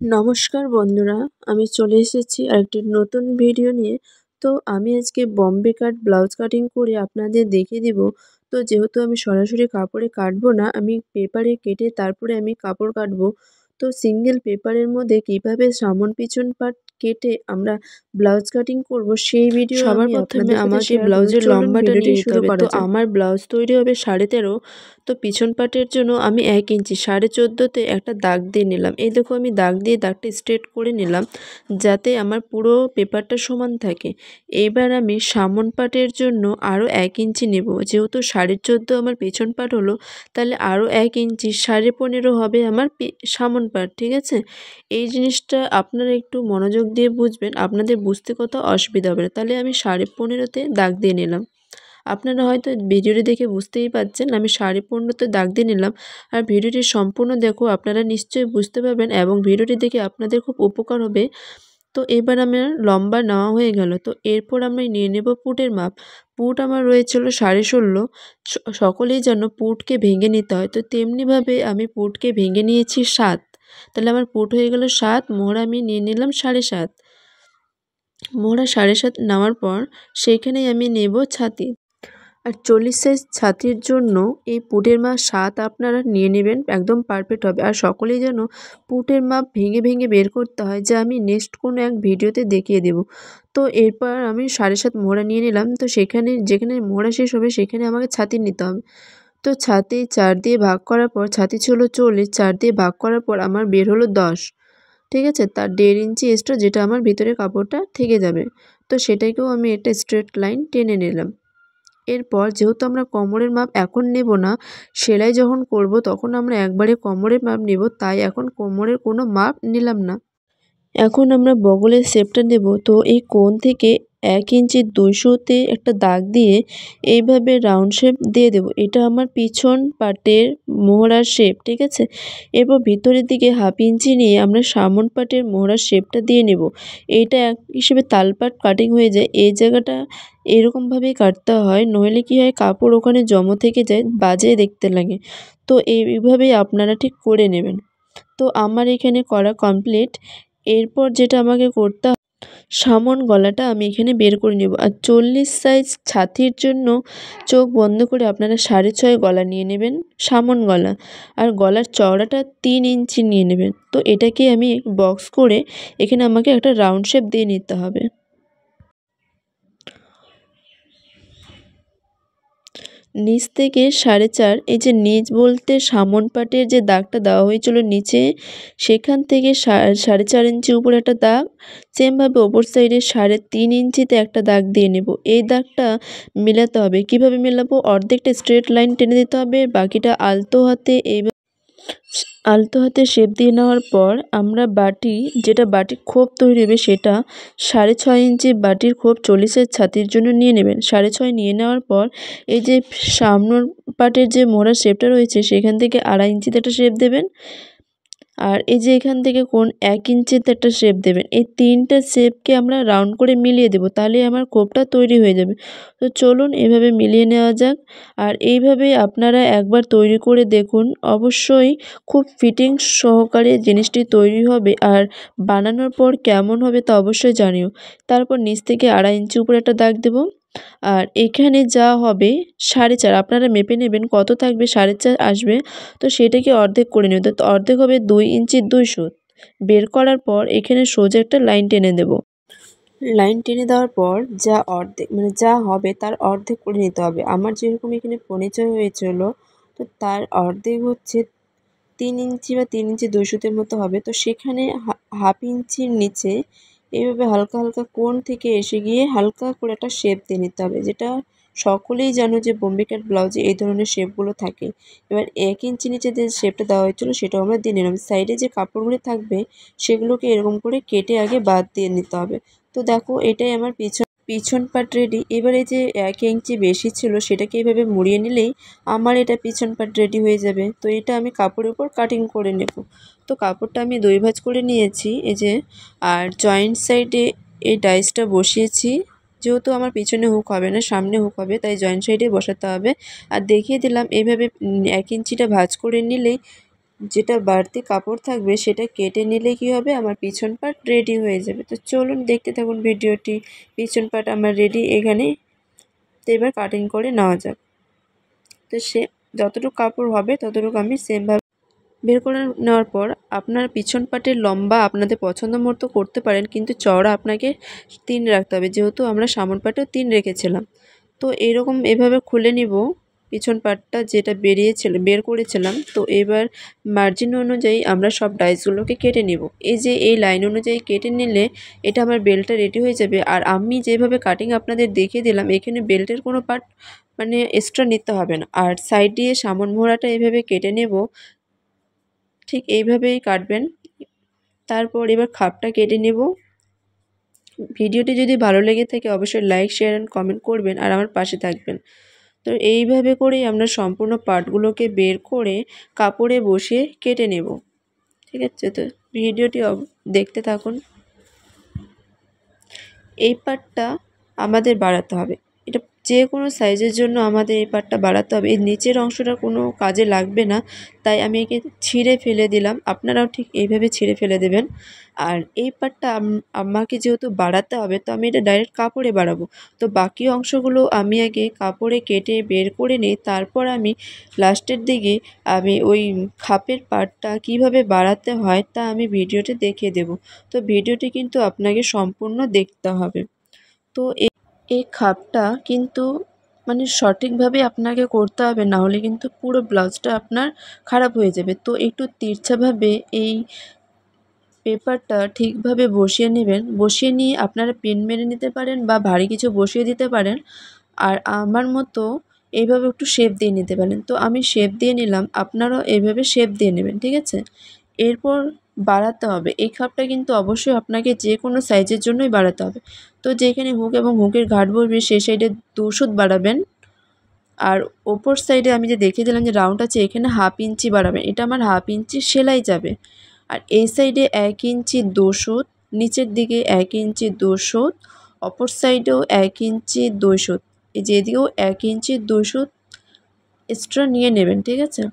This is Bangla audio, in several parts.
নমস্কার বন্ধুরা, আমি চলে এসেছি আরেকটি নতুন ভিডিও নিয়ে। তো আমি আজকে বম্বে কাট ব্লাউজ কাটিং করে আপনাদের দেখিয়ে দেব। তো যেহেতু আমি সরাসরি কাপড়ে কাটবো না, আমি পেপারে কেটে তারপরে আমি কাপড় কাটবো। তো সিঙ্গেল পেপারের মধ্যে কিভাবে সামন পিছন পার্ট কেটে আমরা ব্লাউজ কাটিং করব সেই ভিডিও সবার আমি প্রথমে আপনাদের সাথে আমাকে শেয়ার করব। ব্লাউজের চলুন লম্বাটা ভিডিওটি নিয়ে নিতে শুরু হবে। করা তো যাক। আমার ব্লাউজ তৈরি হবে 13.5। তো পিছন পাটের জন্য আমি 1 ইঞ্চি 14.5-তে একটা দাগ দিয়ে নিলাম। এই দেখো আমি দাগ দিয়ে দাগটা স্ট্রেট করে নিলাম যাতে আমার পুরো পেপারটা সমান থাকে। এইবার আমি সামন পাটের জন্য আরও 1 ইঞ্চি নেব। যেহেতু 14.5 আমার পেছন পাট হলো, তাহলে আরও 1 ইঞ্চি 15.5 হবে আমার সামন পাট, ঠিক আছে? এই জিনিসটা আপনারা একটু মনোযোগ দিয়ে বুঝবেন, আপনাদের বুঝতে কোথাও অসুবিধা হবে না। তাহলে আমি 15.5-তে দাগ দিয়ে নিলাম। আপনারা হয়তো ভিডিওটি দেখে বুঝতেই পারছেন আমি 15.5-তে দাগ দিয়ে নিলাম। আর ভিডিওটি সম্পূর্ণ দেখো, আপনারা নিশ্চয়ই বুঝতে পারবেন এবং ভিডিওটি দেখে আপনাদের খুব উপকার হবে। তো এবার আমার লম্বা নেওয়া হয়ে গেল। তো এরপর আমি নিয়ে নেব পুটের মাপ। পুট আমার রয়েছিল 16.5। সকলেই যেন পুটকে ভেঙে নিতে হয়, তো তেমনিভাবে আমি পুটকে ভেঙে নিয়েছি 7। তাহলে আমার পুট হয়ে গেল 7, মোহর আমি নিয়ে নিলাম 7.5। মোহরা 7.5 নেওয়ার পর সেইখানেই আমি নেব ছাতি। আর 40 সাইজ ছাতির জন্য এই পুটের মাপ 7 আপনারা নিয়ে নেবেন, একদম পারফেক্ট হবে। আর সকলেই যেন পুটের মাপ ভেঙে ভেঙে বের করতে হয়, যা আমি নেক্সট কোনো এক ভিডিওতে দেখিয়ে দেব। তো এরপর আমি 7.5 মোহরা নিয়ে নিলাম। তো সেখানে যেখানে মোহরা শেষ হবে সেখানে আমাকে ছাতি নিতে হবে। তো ছাতি 4 দিয়ে ভাগ করার পর, ছাতি ছিল 40, 4 দিয়ে ভাগ করার পর আমার বের হলো 10, ঠিক আছে? তার 1.5 ইঞ্চি এক্সট্রা যেটা আমার ভিতরে কাপড়টা থেকে যাবে। তো সেটাকেও আমি একটা স্ট্রেট লাইন টেনে নিলাম। এরপর যেহেতু আমরা কোমরের মাপ এখন নেব না, সেলাই যখন করব তখন আমরা একবারে কোমরের মাপ নেব, তাই এখন কোমরের কোনো মাপ নিলাম না। এখন আমরা বগলের শেপটা নেব। তো এই কোণ থেকে 1 ইঞ্চি 200-তে একটা দাগ দিয়ে এইভাবে রাউন্ড শেপ দিয়ে দেব। এটা আমার পিছন পাটের মোহরার শেপ, ঠিক আছে? এরপর ভিতরের দিকে 1/2 ইঞ্চি নিয়ে আমরা সামন পাটের মোহরার শেপটা দিয়ে নেব। এইটা এক হিসেবে তালপাট কাটিং হয়ে যায়। এই জায়গাটা এরকমভাবেই কাটতে হয়, নইলে কী হয় কাপড় ওখানে জমা থেকে যায়, বাজে দেখতে লাগে। তো এইভাবেই আপনারা ঠিক করে নেবেন। তো আমার এখানে করা কমপ্লিট। এরপর যেটা আমাকে করতে সামন গলাটা আমি এখানে বের করে নেব। আর 40 সাইজ ছাতির জন্য চোখ বন্ধ করে আপনারা 6.5 গলা নিয়ে নেবেন, সামন গলা। আর গলার চওড়াটা 3 ইঞ্চি নিয়ে নেবেন। তো এটাকে আমি বক্স করে এখানে আমাকে একটা রাউন্ড শেপ দিয়ে নিতে হবে। নিচ থেকে 4.5, এই যে নিচ বলতে সামন পাটের যে দাগটা দেওয়া হয়েছিল নিচে, সেখান থেকে 4.5 ইঞ্চি উপরে একটা দাগ, সেমভাবে ওপর সাইডে 3.5 ইঞ্চিতে একটা দাগ দিয়ে নেব। এই দাগটা মেলাতে হবে। কিভাবে মেলাবো? অর্ধেকটা স্ট্রেট লাইন টেনে দিতে হবে, বাকিটা আলতো হাতে আলতো হাতে শেপ দিয়ে নেওয়ার পর আমরা বাটি, যেটা বাটির খোপ তৈরি হবে সেটা 6.5 ইঞ্চি বাটির খোপ 40 ছাতির জন্য নিয়ে নেবেন। 6.5 নিয়ে নেওয়ার পর এই যে সামনের পাটের যে মোড়ার শেপটা রয়েছে সেখান থেকে 2.5 ইঞ্চিতে একটা শেপ দেবেন। আর এই যে এখান থেকে কোণ 1 ইঞ্চিতে একটা শেপ দেবেন। এই 3টা শেপকে আমরা রাউন্ড করে মিলিয়ে দেব, তাহলেই আমার খোপটা তৈরি হয়ে যাবে। তো চলুন এভাবে মিলিয়ে নেওয়া যাক। আর এইভাবেই আপনারা একবার তৈরি করে দেখুন, অবশ্যই খুব ফিটিংস সহকারে জিনিসটি তৈরি হবে। আর বানানোর পর কেমন হবে তা অবশ্যই জানিও। তারপর নিচ থেকে 2.5 ইঞ্চি উপরে একটা দাগ দেব। আর এখানে যা হবে 4.5, আপনারা মেপে নেবেন কত থাকবে, 4.5 আসবে। তো সেটাকে অর্ধেক করে নেব। তো অর্ধেক হবে 2 ইঞ্চি 200। বের করার পর এখানে সোজা একটা লাইন টেনে দেব। লাইন টেনে দেওয়ার পর যা অর্ধেক যা হবে তার অর্ধেক করে নিতে হবে। আমার যেরকম এখানে পরিচয় হয়েছিল, তো তার অর্ধেক হচ্ছে 3 ইঞ্চি বা 3 ইঞ্চি 200-র মতো হবে। তো সেখানে 1/2 ইঞ্চির নিচে এভাবে হালকা হালকা কোণ থেকে এসে গিয়ে হালকা করে একটা শেপ দিয়ে নিতে হবে, যেটা সকলেই জানো যে বোম্বে কাট ব্লাউজে এই ধরনের শেপগুলো থাকে। এবার 1 ইঞ্চি নিচে যে শেপটা দেওয়া হয়েছিল সেটাও আমরা দিয়ে নিলাম। সাইডে যে কাপড়গুলি থাকবে সেগুলোকে এরকম করে কেটে আগে বাদ দিয়ে নিতে হবে। তো দেখো এটাই আমার পিছন পাট রেডি। এবার এই যে 1 ইঞ্চি বেশি ছিল সেটাকে এইভাবে মুড়িয়ে নিলেই আমার এটা পিছন পাট রেডি হয়ে যাবে। তো এটা আমি কাপড়ের উপর কাটিং করে নেব। তো কাপড়টা আমি 2 ভাঁজ করে নিয়েছি এই যে। আর জয়েন্ট সাইডে এই ডাইসটা বসিয়েছি। যেহেতু আমার পিছনে হুক হবে না, সামনে হুক হবে, তাই জয়েন্ট সাইডে বসাতে হবে। আর দেখিয়ে দিলাম এইভাবে 1 ইঞ্চিটা ভাঁজ করে নিলেই যেটা বাড়তি কাপড় থাকবে সেটা কেটে নিলে কি হবে, আমার পিছন পার্ট রেডি হয়ে যাবে। তো চলুন দেখতে থাকুন ভিডিওটি। পিছন পার্ট আমার রেডি এখানে। তো এবার কাটিং করে নেওয়া যাক। তো সে যতটুকু কাপড় হবে ততটুকু আমি সেমভাবে বের করে নেওয়ার পর আপনার পিছন পাটের লম্বা আপনাদের পছন্দ মতো করতে পারেন, কিন্তু চওড়া আপনাকে 3 রাখতে হবে, যেহেতু আমরা সামন পাটেও 3 রেখেছিলাম। তো এরকম এভাবে খুলে নিব পিছন পাটটা যেটা বের করেছিলাম। তো এবার মার্জিন অনুযায়ী আমরা সব ডাইসগুলোকে কেটে নিব। এই যে এই লাইন অনুযায়ী কেটে নিলে এটা আমার বেল্টটা রেডি হয়ে যাবে। আর আমি যেভাবে কাটিং আপনাদের দেখিয়ে দিলাম, এখানে বেল্টের কোনো পার্ট মানে এক্সট্রা নিতে হবে না। আর সাইড দিয়ে সামন মোড়াটা এভাবে কেটে নেব, ঠিক এইভাবেই কাটবেন। তারপর এবার খাপটা কেটে নেব। ভিডিওটি যদি ভালো লেগে থাকে অবশ্যই লাইক, শেয়ার অ্যান্ড কমেন্ট করবেন আর আমার পাশে থাকবেন। তো এইভাবে করেই আমরা সম্পূর্ণ পার্টগুলোকে বের করে কাপড়ে বসিয়ে কেটে নেব। ঠিক আছে, তো ভিডিওটি দেখতে থাকুন। এই পার্টটা আমাদের বাড়াতে হবে, এটা যে কোনো সাইজের জন্য আমাদের এই পার্টটা বাড়াতে হবে। এই নিচের অংশটা কোনো কাজে লাগবে না, তাই আমি একে ছিঁড়ে ফেলে দিলাম। আপনারাও ঠিক এইভাবে ছিঁড়ে ফেলে দেবেন। আর এই পার্টটা আমাকে যেহেতু বাড়াতে হবে, তো আমি এটা ডাইরেক্ট কাপড়ে বাড়াবো। তো বাকি অংশগুলো আমি আগে কাপড়ে কেটে বের করে নিই, তারপর আমি লাস্টের দিকে আমি ওই খাপের পার্টটা কিভাবে বাড়াতে হয় তা আমি ভিডিওতে দেখিয়ে দেব। তো ভিডিওটি কিন্তু আপনাকে সম্পূর্ণ দেখতে হবে। তো এই খাপটা কিন্তু মানে সঠিকভাবে আপনাকে করতে হবে, না হলে কিন্তু পুরো ব্লাউজটা আপনার খারাপ হয়ে যাবে। তো একটু তিরছাভাবে এই পেপারটা ঠিকভাবে বসিয়ে নেবেন। বসিয়ে নিয়ে আপনারা পিন মেরে নিতে পারেন বা ভারী কিছু বসিয়ে দিতে পারেন। আর আমার মতো এইভাবে একটু শেপ দিয়ে নিতে পারেন। তো আমি শেপ দিয়ে নিলাম, আপনারাও এইভাবে শেপ দিয়ে নেবেন। ঠিক আছে, এরপর বাড়াতে হবে। এই খাপটা কিন্তু অবশ্যই আপনাকে যে কোনো সাইজের জন্যই বাড়াতে হবে। তো যেখানে হুক এবং হুকের ঘাট বসবে সেই সাইডে 2 সুত বাড়াবেন। আর ওপর সাইডে আমি যে দেখিয়ে দিলাম যে রাউন্ড আছে, এখানে 1/2 ইঞ্চি বাড়াবেন। এটা আমার 1/2 ইঞ্চি সেলাই যাবে। আর এই সাইডে 1 ইঞ্চি 2 সুত, নিচের দিকে 1 ইঞ্চি 2 সুত, অপর সাইডেও 1 ইঞ্চি 2 সুত, এই যে এদিকেও 1 ইঞ্চি 2 সুত এক্সট্রা নিয়ে নেবেন। ঠিক আছে,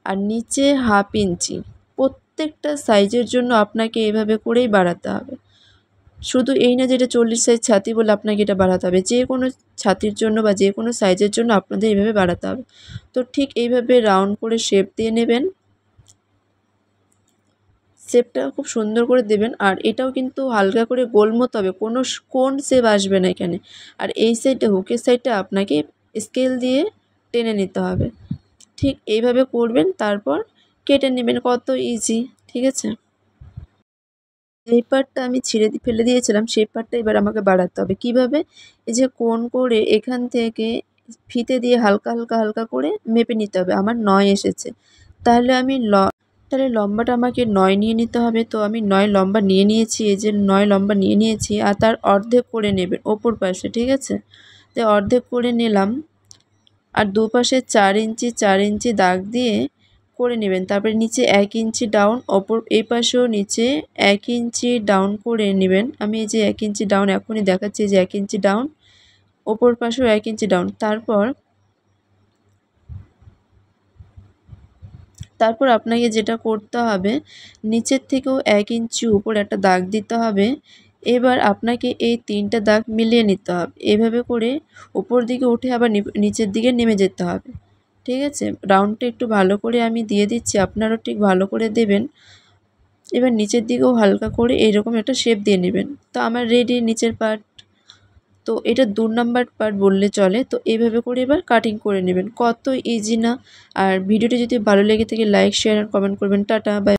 আর নিচে 1/2 ইঞ্চি। প্রত্যেকটা সাইজের জন্য আপনাকে এভাবে করেই বাড়াতে হবে। শুধু এই না যেটা 40 সাইজ ছাতি বলে আপনাকে এটা বাড়াতে হবে, যে কোনো ছাতির জন্য বা যে কোনো সাইজের জন্য আপনাদের এইভাবে বাড়াতে হবে। তো ঠিক এইভাবে রাউন্ড করে শেপ দিয়ে নেবেন। শেপটা খুব সুন্দর করে দেবেন। আর এটাও কিন্তু হালকা করে গোল মতো হবে, কোনো কোন শেপ আসবে না এখানে। আর এই সাইডটা হুকের সাইডটা আপনাকে স্কেল দিয়ে টেনে নিতে হবে। ঠিক এইভাবে করবেন, তারপর কেটে নেবেন। কত ইজি, ঠিক আছে। যেই পার্টটা আমি ছিঁড়ে ফেলে দিয়েছিলাম সেই পার্টটা এবার আমাকে বাড়াতে হবে। কিভাবে? এই যে কোণ করে এখান থেকে ফিতে দিয়ে হালকা হালকা হালকা করে মেপে নিতে হবে। আমার 9 এসেছে, তাহলে তাহলে লম্বাটা আমাকে 9 নিয়ে নিতে হবে। তো আমি 9 লম্বা নিয়ে নিয়েছি, এই যে 9 লম্বা নিয়ে নিয়েছি। আর তার অর্ধেক করে নেবেন ওপর পাশে। ঠিক আছে, তো অর্ধেক করে নিলাম। আর দুপাশে 4 ইঞ্চি 4 ইঞ্চি দাগ দিয়ে করে নেবেন। তারপরে নিচে 1 ইঞ্চি ডাউন, অপর এই পাশেও নিচে 1 ইঞ্চি ডাউন করে নেবেন। আমি এই যে 1 ইঞ্চি ডাউন এখনই দেখাচ্ছি, যে 1 ইঞ্চি ডাউন, অপর পাশেও 1 ইঞ্চি ডাউন। তারপর আপনাকে যেটা করতে হবে, নিচের থেকেও 1 ইঞ্চি উপর একটা দাগ দিতে হবে। এবার আপনাকে এই 3টা দাগ মিলিয়ে নিতে হবে। এভাবে করে উপর দিকে উঠে আবার নিচের দিকে নেমে যেতে হবে। ঠিক আছে, রাউন্ডটা একটু ভালো করে আমি দিয়ে দিচ্ছি, আপনারাও ঠিক ভালো করে দেবেন। এবার নিচের দিকেও হালকা করে এইরকম একটা শেপ দিয়ে নেবেন। তো আমার রেডি নিচের পার্ট। তো এটা 2 নাম্বার পার্ট বললে চলে। তো এইভাবে করে এবার কাটিং করে নেবেন। কত ইজি না। আর ভিডিওটি যদি ভালো লেগে থাকে লাইক, শেয়ার আর কমেন্ট করবেন। Tata, by.